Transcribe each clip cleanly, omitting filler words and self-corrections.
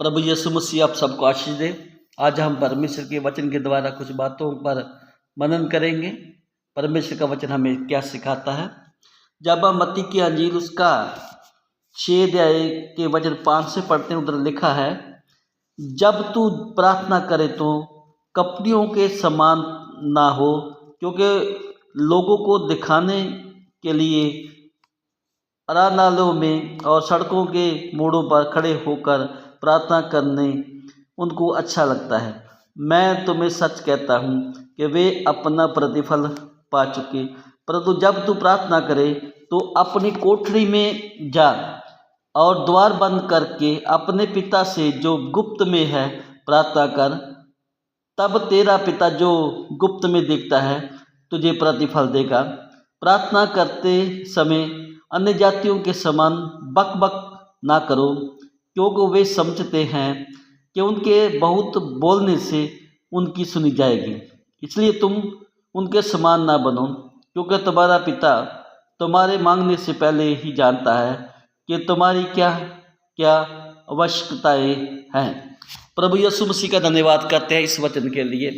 प्रभु यीशु मसीह आप सबको आशीष दे। आज हम परमेश्वर के वचन के द्वारा कुछ बातों पर मनन करेंगे। परमेश्वर का वचन हमें क्या सिखाता है। जब हम मत्ती की अंजील उसका 6 अध्याय के वचन 5 से पढ़ते हैं, उधर लिखा है, जब तू प्रार्थना करे तो कपटियों के समान ना हो, क्योंकि लोगों को दिखाने के लिए आराधनालयों में और सड़कों के मोड़ों पर खड़े होकर प्रार्थना करने उनको अच्छा लगता है। मैं तुम्हें सच कहता हूँ कि वे अपना प्रतिफल पा चुके। परंतु जब तू प्रार्थना करे तो अपनी कोठरी में जा और द्वार बंद करके अपने पिता से जो गुप्त में है प्रार्थना कर। तब तेरा पिता जो गुप्त में देखता है तुझे प्रतिफल देगा। प्रार्थना करते समय अन्य जातियों के समान बक बक ना करो, क्योंकि वे समझते हैं कि उनके बहुत बोलने से उनकी सुनी जाएगी। इसलिए तुम उनके समान ना बनो, क्योंकि तुम्हारा पिता तुम्हारे मांगने से पहले ही जानता है कि तुम्हारी क्या क्या आवश्यकताएं हैं। प्रभु यीशु मसीह का धन्यवाद करते हैं इस वचन के लिए।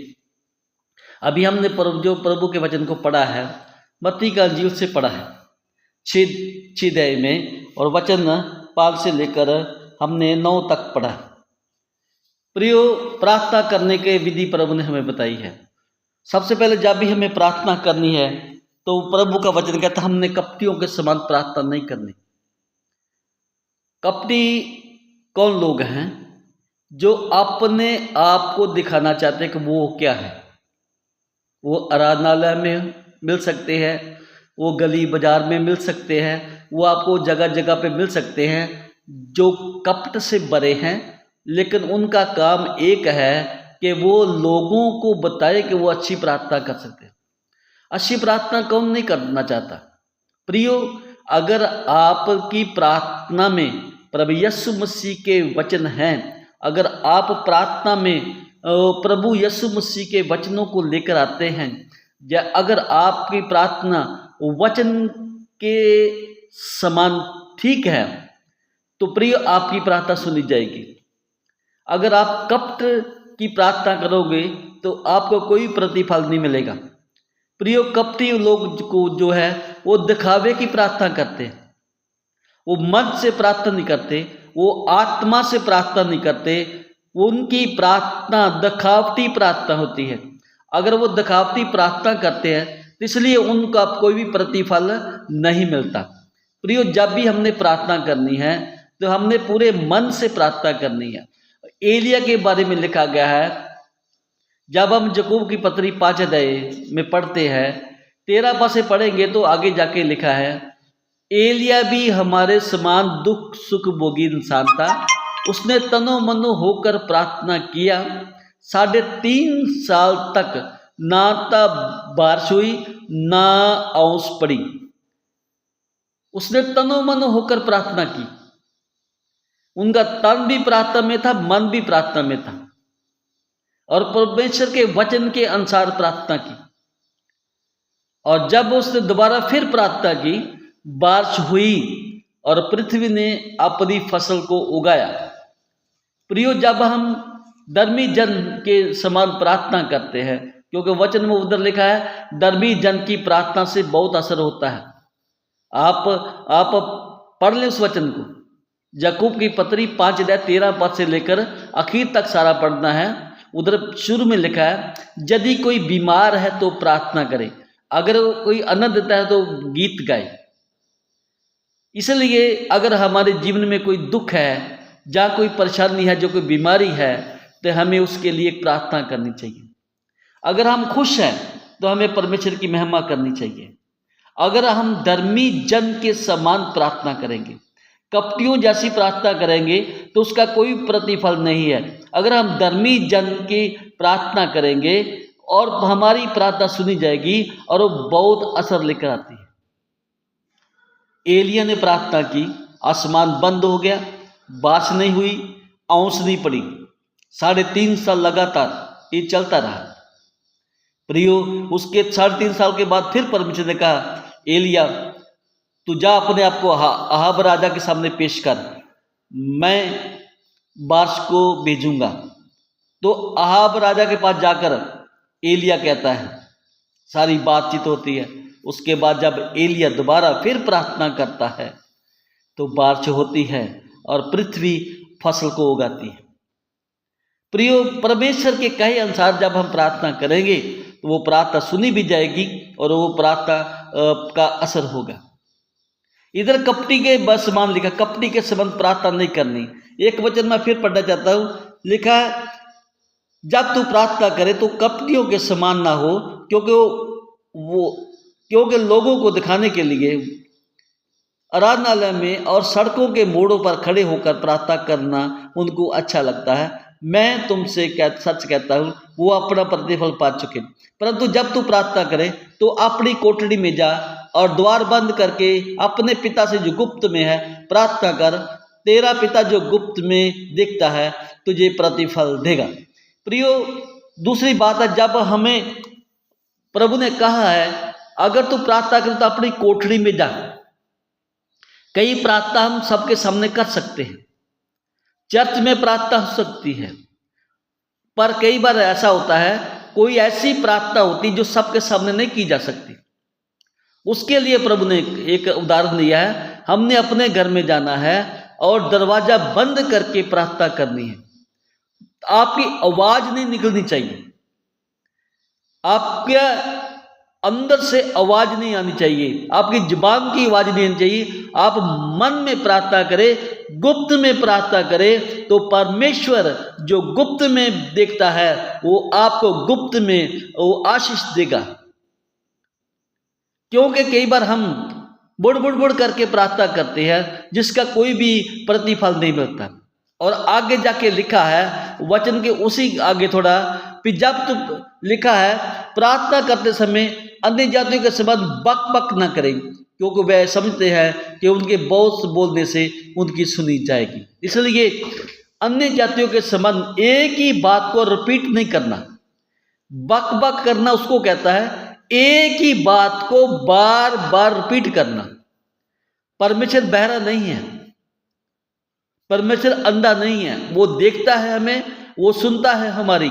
अभी हमने प्रभु के वचन को पढ़ा है, मत्ती का अंजील से पढ़ा है 6 अध्याय में, और वचन 5 से लेकर हमने 9 तक पढ़ा। प्रियो, प्रार्थना करने के विधि प्रभु ने हमें बताई है। सबसे पहले जब भी हमें प्रार्थना करनी है तो प्रभु का वचन कहता है हमने कपटियों के समान प्रार्थना नहीं करनी। कपटी कौन लोग हैं? जो अपने आप को दिखाना चाहते हैं कि वो क्या है। वो आराधनालय में मिल सकते हैं, वो गली बाजार में मिल सकते हैं, वो आपको जगह जगह पे मिल सकते हैं, जो कपट से भरे हैं। लेकिन उनका काम एक है कि वो लोगों को बताए कि वो अच्छी प्रार्थना कर सकते हैं। अच्छी प्रार्थना कौन नहीं करना चाहता? प्रियो, अगर आपकी प्रार्थना में प्रभु यीशु मसीह के वचन हैं, अगर आप प्रार्थना में प्रभु यीशु मसीह के वचनों को लेकर आते हैं, या अगर आपकी प्रार्थना वचन के समान ठीक है, तो प्रिय आपकी प्रार्थना सुनी जाएगी। अगर आप कपट की प्रार्थना करोगे तो आपको कोई प्रतिफल नहीं मिलेगा। प्रियो, कपटी लोग को जो है वो दिखावे की प्रार्थना करते हैं। वो मन से प्रार्थना नहीं करते, वो आत्मा से प्रार्थना नहीं करते। उनकी प्रार्थना दिखावटी प्रार्थना होती है। अगर वो दिखावटी प्रार्थना करते हैं तो इसलिए उनका कोई भी प्रतिफल नहीं मिलता। प्रियो, जब भी हमने प्रार्थना करनी है तो हमने पूरे मन से प्रार्थना करनी है। एलिया के बारे में लिखा गया है, जब हम याकूब की पत्री 5 अध्याय में पढ़ते हैं, 13 पद से पढ़ेंगे तो आगे जाके लिखा है, एलिया भी हमारे समान दुख सुख भोगी इंसान था। उसने तनो मनो होकर प्रार्थना किया। 3.5 साल तक ना तो बारिश हुई ना ओस पड़ी। उसने तनो मनो होकर प्रार्थना की। उनका तन भी प्रार्थना में था, मन भी प्रार्थना में था, और परमेश्वर के वचन के अनुसार प्रार्थना की। और जब उसने दोबारा फिर प्रार्थना की, बारिश हुई और पृथ्वी ने अपनी फसल को उगाया। प्रियो, जब हम धर्मी जन के समान प्रार्थना करते हैं, क्योंकि वचन में उधर लिखा है धर्मी जन की प्रार्थना से बहुत असर होता है। आप पढ़ लें उस वचन को। याकूब की पत्री 5 अध्याय 13 पद से लेकर आखिर तक सारा पढ़ना है। उधर शुरू में लिखा है, यदि कोई बीमार है तो प्रार्थना करे, अगर कोई आनंद देता है तो गीत गाए। इसलिए अगर हमारे जीवन में कोई दुख है, जहाँ कोई परेशानी है, जो कोई बीमारी है, तो हमें उसके लिए प्रार्थना करनी चाहिए। अगर हम खुश हैं तो हमें परमेश्वर की महिमा करनी चाहिए। अगर हम धर्मी जन के समान प्रार्थना करेंगे, कपटियों जैसी प्रार्थना करेंगे, तो उसका कोई प्रतिफल नहीं है। अगर हम धर्मी जन की प्रार्थना करेंगे और हमारी प्रार्थना सुनी जाएगी और वो बहुत असर लेकर आती है। एलिया ने प्रार्थना की, आसमान बंद हो गया, बारिश नहीं हुई, ओस नहीं पड़ी। 3.5 साल लगातार ये चलता रहा। प्रियो, उसके 3.5 साल के बाद फिर परमेश्वर ने कहा, एलिया तू जा अपने आप को अहाब राजा के सामने पेश कर, मैं बारिश को भेजूंगा। तो अहाब राजा के पास जाकर एलिया कहता है, सारी बातचीत होती है। उसके बाद जब एलिया दोबारा फिर प्रार्थना करता है तो बारिश होती है और पृथ्वी फसल को उगाती है। प्रियो, परमेश्वर के कहे अनुसार जब हम प्रार्थना करेंगे तो वो प्रार्थना सुनी भी जाएगी और वो प्रार्थना का असर होगा। इधर कपटी के बस मान लिखा, कपटी के संबंध प्रार्थना नहीं करनी। एक वचन मैं फिर पढ़ना चाहता हूँ, लिखा है जब तू प्रार्थना करे तो कपटियों के समान ना हो, क्योंकि लोगों को दिखाने के लिए आराधनालय में और सड़कों के मोड़ों पर खड़े होकर प्रार्थना करना उनको अच्छा लगता है। मैं तुमसे सच कहता हूँ वो अपना प्रतिफल पा चुके। परंतु जब तू प्रार्थना करे तो अपनी कोठरी में जा और द्वार बंद करके अपने पिता से जो गुप्त में है प्रार्थना कर, तेरा पिता जो गुप्त में देखता है तुझे प्रतिफल देगा। प्रियो, दूसरी बात है, जब हमें प्रभु ने कहा है अगर तू प्रार्थना करे तो अपनी कोठरी में जा। कई प्रार्थना हम सबके सामने कर सकते हैं, चर्च में प्रार्थना हो सकती है, पर कई बार ऐसा होता है कोई ऐसी प्रार्थना होती जो सबके सामने नहीं की जा सकती। उसके लिए प्रभु ने एक उदाहरण दिया है, हमने अपने घर में जाना है और दरवाजा बंद करके प्रार्थना करनी है। आपकी आवाज नहीं निकलनी चाहिए, आपके अंदर से आवाज नहीं आनी चाहिए, आपकी जुबान की आवाज नहीं आनी चाहिए। आप मन में प्रार्थना करें, गुप्त में प्रार्थना करें, तो परमेश्वर जो गुप्त में देखता है वो आपको गुप्त में वो आशीष देगा। क्योंकि कई बार हम बुड़ करके प्रार्थना करते हैं जिसका कोई भी प्रतिफल नहीं मिलता। और आगे जाके लिखा है वचन के उसी आगे थोड़ा, फिर जब तो लिखा है प्रार्थना करते समय अन्य जातियों के संबंध बक न करें, क्योंकि वह समझते हैं कि उनके बहुत बोलने से उनकी सुनी जाएगी। इसलिए अन्य जातियों के संबंध एक ही बात को रिपीट नहीं करना। बक करना उसको कहता है एक ही बात को बार बार रिपीट करना। परमेश्वर बहरा नहीं है, परमेश्वर अंधा नहीं है, वो देखता है हमें, वो सुनता है हमारी।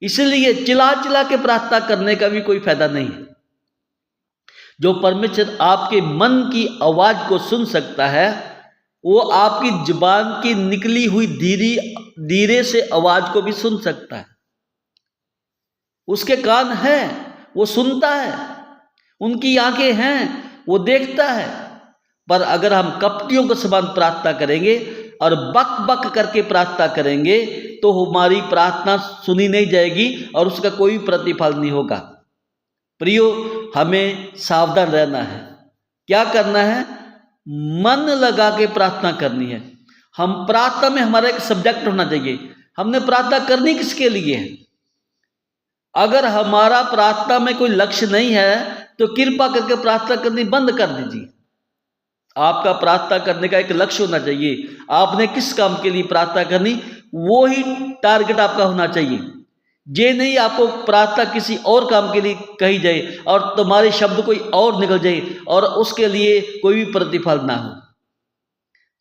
इसलिए चिल्ला के प्रार्थना करने का भी कोई फायदा नहीं है। जो परमेश्वर आपके मन की आवाज को सुन सकता है वो आपकी जुबान की निकली हुई धीरे से आवाज को भी सुन सकता है। उसके कान हैं, वो सुनता है, उनकी आंखें हैं, वो देखता है। पर अगर हम कपटियों के समान प्रार्थना करेंगे और बक करके प्रार्थना करेंगे तो हमारी प्रार्थना सुनी नहीं जाएगी और उसका कोई प्रतिफल नहीं होगा। प्रियो, हमें सावधान रहना है। क्या करना है? मन लगा के प्रार्थना करनी है। हम प्रार्थना में हमारा एक सब्जेक्ट होना चाहिए, हमने प्रार्थना करनी किसके लिए है। अगर हमारा प्रार्थना में कोई लक्ष्य नहीं है तो कृपा करके प्रार्थना करनी बंद कर दीजिए। आपका प्रार्थना करने का एक लक्ष्य होना चाहिए। आपने किस काम के लिए प्रार्थना करनी वो ही टारगेट आपका होना चाहिए। ये नहीं आपको प्रार्थना किसी और काम के लिए कही जाए और तुम्हारे शब्द कोई और निकल जाए और उसके लिए कोई भी प्रतिफल ना हो।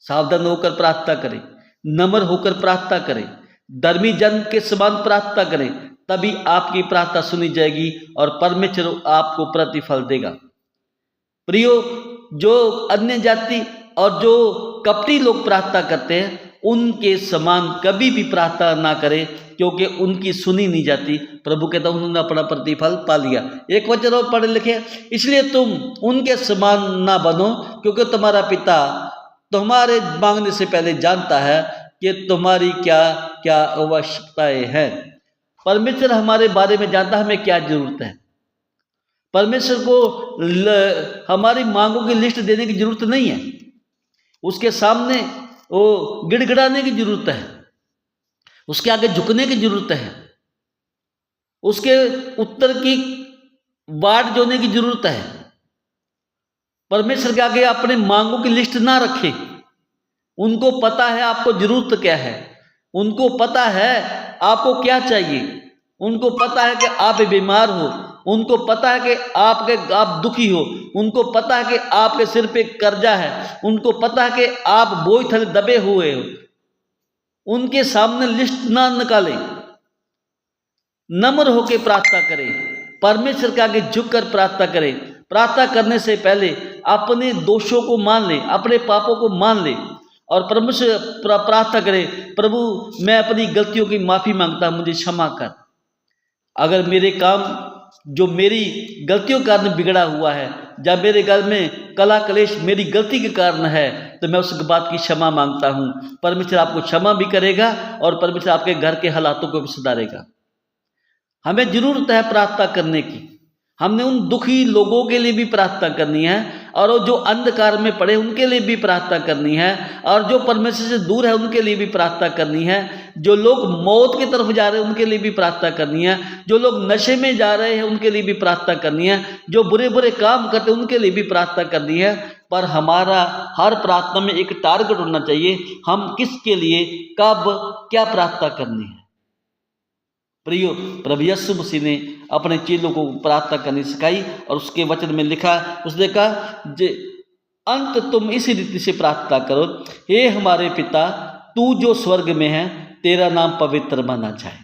सावधान होकर प्रार्थना करें, नम्र होकर प्रार्थना करें, धर्मी जन के समान प्रार्थना करें, तभी आपकी प्रार्थना सुनी जाएगी और परमेश्वर आपको प्रतिफल देगा। प्रियो, जो अन्य जाति और जो कपटी लोग प्रार्थना करते हैं उनके समान कभी भी प्रार्थना ना करें, क्योंकि उनकी सुनी नहीं जाती। प्रभु कहता उन्होंने अपना प्रतिफल पा लिया। एक वचन और पढ़े लिखे, इसलिए तुम उनके समान ना बनो, क्योंकि तुम्हारा पिता तुम्हारे मांगने से पहले जानता है कि तुम्हारी क्या क्या आवश्यकताएं हैं। परमेश्वर हमारे बारे में जानता है हमें क्या जरूरत है। परमेश्वर को हमारी मांगों की लिस्ट देने की जरूरत नहीं है, उसके सामने वो गिड़गिड़ाने की जरूरत है, उसके आगे झुकने की जरूरत है, उसके उत्तर की बाट जोने की जरूरत है। परमेश्वर के आगे अपने मांगों की लिस्ट ना रखें। उनको पता है आपको जरूरत क्या है, उनको पता है आपको क्या चाहिए, उनको पता है कि आप बीमार हो, उनको पता है कि आप दुखी हो, उनको पता है कि आपके सिर पे कर्जा है, उनको पता है कि आप बोझ थले दबे हुए हो, उनके सामने लिस्ट ना निकालें, नम्र होकर प्रार्थना करें, परमेश्वर के आगे झुककर प्रार्थना करें। प्रार्थना करने से पहले अपने दोषों को मान लें, अपने पापों को मान लें और परमेश्वर प्रार्थना करें, प्रभु मैं अपनी गलतियों की माफ़ी मांगता, मुझे क्षमा कर। अगर मेरे काम जो मेरी गलतियों के कारण बिगड़ा हुआ है, जब मेरे घर में कला कलेश मेरी गलती के कारण है, तो मैं उस बात की क्षमा मांगता हूँ। परमेश्वर आपको क्षमा भी करेगा और परमेश्वर आपके घर के हालातों को भी सुधारेगा। हमें जरूरत है प्रार्थना करने की। हमने उन दुखी लोगों के लिए भी प्रार्थना करनी है और जो अंधकार में पड़े उनके लिए भी प्रार्थना करनी है और जो परमेश्वर से दूर है उनके लिए भी प्रार्थना करनी है। जो लोग मौत की तरफ जा रहे हैं उनके लिए भी प्रार्थना करनी है। जो लोग नशे में जा रहे हैं उनके लिए भी प्रार्थना करनी है। जो बुरे बुरे काम करते हैं उनके लिए भी प्रार्थना करनी है। पर हमारा हर प्रार्थना में एक टारगेट होना चाहिए, हम किसके लिए कब क्या प्रार्थना करनी है। प्रियो, प्रभु यीशु मसीह ने अपने चेलों को प्रार्थना करनी सिखाई और उसके वचन में लिखा, उसने कहा जे अंत तुम इसी रीति से प्रार्थना करो, हे हमारे पिता तू जो स्वर्ग में है, तेरा नाम पवित्र माना जाए।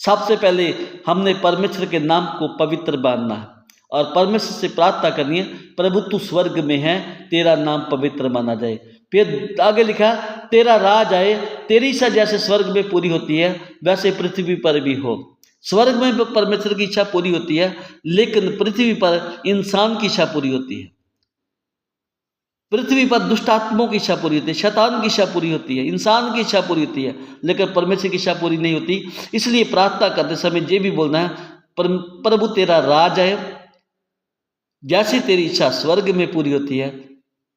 सबसे पहले हमने परमेश्वर के नाम को पवित्र मानना है और परमेश्वर से प्रार्थना करनी है, प्रभु तू स्वर्ग में है, तेरा नाम पवित्र माना जाए। फिर आगे लिखा, तेरा राज आए, तेरी इच्छा जैसे स्वर्ग में पूरी होती है वैसे पृथ्वी पर भी हो। स्वर्ग में परमेश्वर की इच्छा पूरी होती है, लेकिन पृथ्वी पर इंसान की इच्छा पूरी होती है। पृथ्वी पर दुष्ट आत्माओं की इच्छा पूरी होती है, शैतान की इच्छा पूरी होती है, इंसान की इच्छा पूरी होती है, लेकिन परमेश्वर की इच्छा पूरी नहीं होती। इसलिए प्रार्थना करते समय ये भी बोलना है, प्रभु तेरा राज आए, जैसी तेरी इच्छा स्वर्ग में पूरी होती है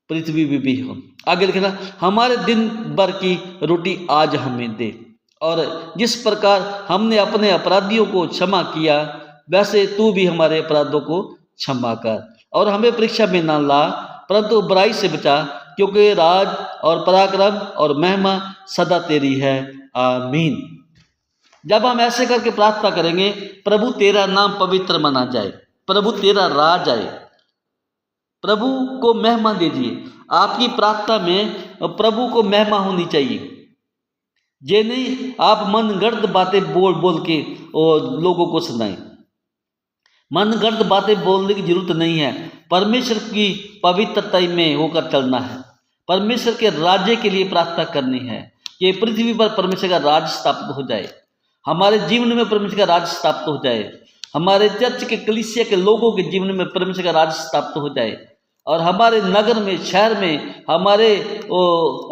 पृथ्वी में भी हो। आगे लिखना, हमारे दिन भर की रोटी आज हमें दे, और जिस प्रकार हमने अपने अपराधियों को क्षमा किया वैसे तू भी हमारे अपराधों को क्षमा कर, और हमें परीक्षा में ना ला परंतु बुराई से बचा, क्योंकि राज और पराक्रम और महिमा सदा तेरी है, आमीन। जब हम ऐसे करके प्रार्थना करेंगे, प्रभु तेरा नाम पवित्र माना जाए, प्रभु तेरा राज आए, प्रभु को महिमा दीजिए। आपकी प्रार्थना में प्रभु को महिमा होनी चाहिए। ये नहीं आप मनगढ़ंत बातें बोल बोल के लोगों को सुनाएं। मनगढ़ंत बातें बोलने की जरूरत नहीं है। परमेश्वर की पवित्रता में होकर चलना है। परमेश्वर के राज्य के लिए प्रार्थना करनी है कि पृथ्वी पर परमेश्वर का राज स्थापित हो जाए, हमारे जीवन में परमेश्वर का राज स्थापित हो जाए, हमारे चर्च के कलीसिया के लोगों के जीवन में परमेश्वर का राज स्थापित हो जाए, और हमारे नगर में, शहर में, हमारे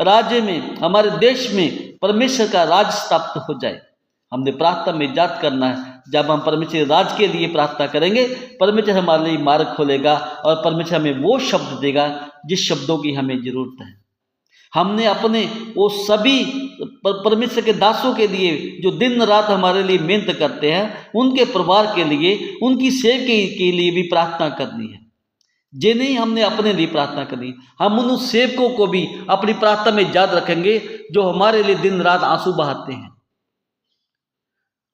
राज्य में, हमारे देश में परमेश्वर का राज स्थापित हो जाए। हमने प्रार्थना में याद करना है, जब हम परमेश्वर राज के लिए प्रार्थना करेंगे, परमेश्वर हमारे लिए मार्ग खोलेगा और परमेश्वर हमें वो शब्द देगा जिस शब्दों की हमें जरूरत है। हमने अपने वो सभी परमेश्वर के दासों के लिए जो दिन रात हमारे लिए मेहनत करते हैं, उनके परिवार के लिए, उनकी सेवा के लिए भी प्रार्थना करनी है। जे नहीं हमने अपने लिए प्रार्थना करनी, हम उन सेवकों को भी अपनी प्रार्थना में याद रखेंगे जो हमारे लिए दिन रात आंसू बहाते हैं।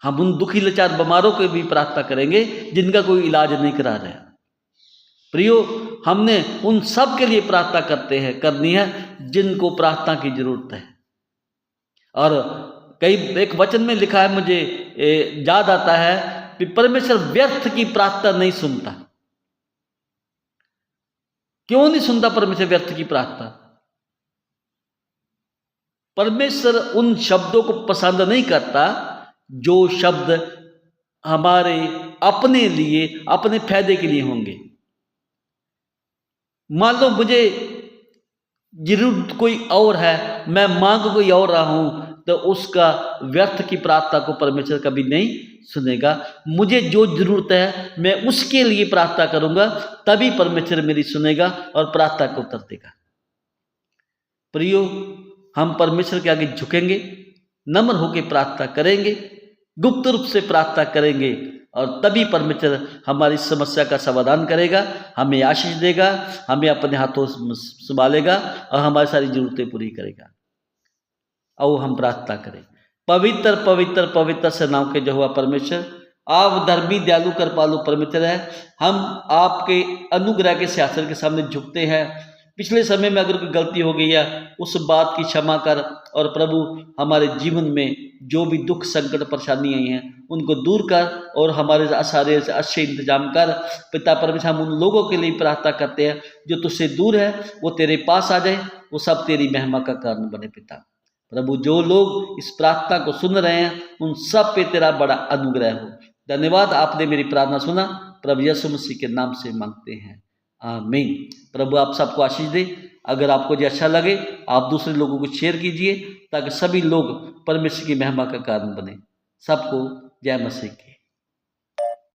हम उन दुखी लाचार बीमारों के भी प्रार्थना करेंगे जिनका कोई इलाज नहीं करा रहे। प्रियो, हमने उन सब के लिए प्रार्थना करनी है जिनको प्रार्थना की जरूरत है। और एक वचन में लिखा है, मुझे याद आता है कि परमेश्वर व्यर्थ की प्रार्थना नहीं सुनता। क्यों नहीं सुनता परमेश्वर व्यर्थ की प्रार्थना? परमेश्वर उन शब्दों को पसंद नहीं करता जो शब्द हमारे अपने लिए, अपने फायदे के लिए होंगे। मान लो मुझे जरूरत कोई और है, मैं मांग कोई और रहा हूं, तो उसका व्यर्थ की प्रार्थना को परमेश्वर कभी नहीं सुनेगा। मुझे जो जरूरत है मैं उसके लिए प्रार्थना करूंगा, तभी परमेश्वर मेरी सुनेगा और प्रार्थना को उत्तर देगा। प्रियो, हम परमेश्वर के आगे झुकेंगे, नम्र होकर प्रार्थना करेंगे, गुप्त रूप से प्रार्थना करेंगे, और तभी परमेश्वर हमारी समस्या का समाधान करेगा, हमें आशीष देगा, हमें अपने हाथों संभालेगा और हमारी सारी जरूरतें पूरी करेगा। आओ हम प्रार्थना करें। पवित्र पवित्र पवित्र से नाम के यहोवा परमेश्वर, आप धर्मी दयालु कृपालु परमेश्वर है। हम आपके अनुग्रह के सिंहासन के सामने झुकते हैं पिछले समय में अगर कोई गलती हो गई है उस बात की क्षमा कर, और प्रभु हमारे जीवन में जो भी दुख संकट परेशानी आई हैं उनको दूर कर और हमारे सारे अच्छे इंतजाम कर। पिता परमेश्वर, हम उन लोगों के लिए प्रार्थना करते हैं जो तुझसे दूर है, वो तेरे पास आ जाए, वो सब तेरी महिमा का कारण बने। पिता प्रभु, जो लोग इस प्रार्थना को सुन रहे हैं उन सब पे तेरा बड़ा अनुग्रह हो। धन्यवाद, आपने मेरी प्रार्थना सुना। प्रभु यीशु मसीह के नाम से मांगते हैं, आमीन। प्रभु आप सबको आशीष दे। अगर आपको जो अच्छा लगे आप दूसरे लोगों को शेयर कीजिए ताकि सभी लोग परमेश्वर की महिमा का कारण बने। सबको जय मसीह की।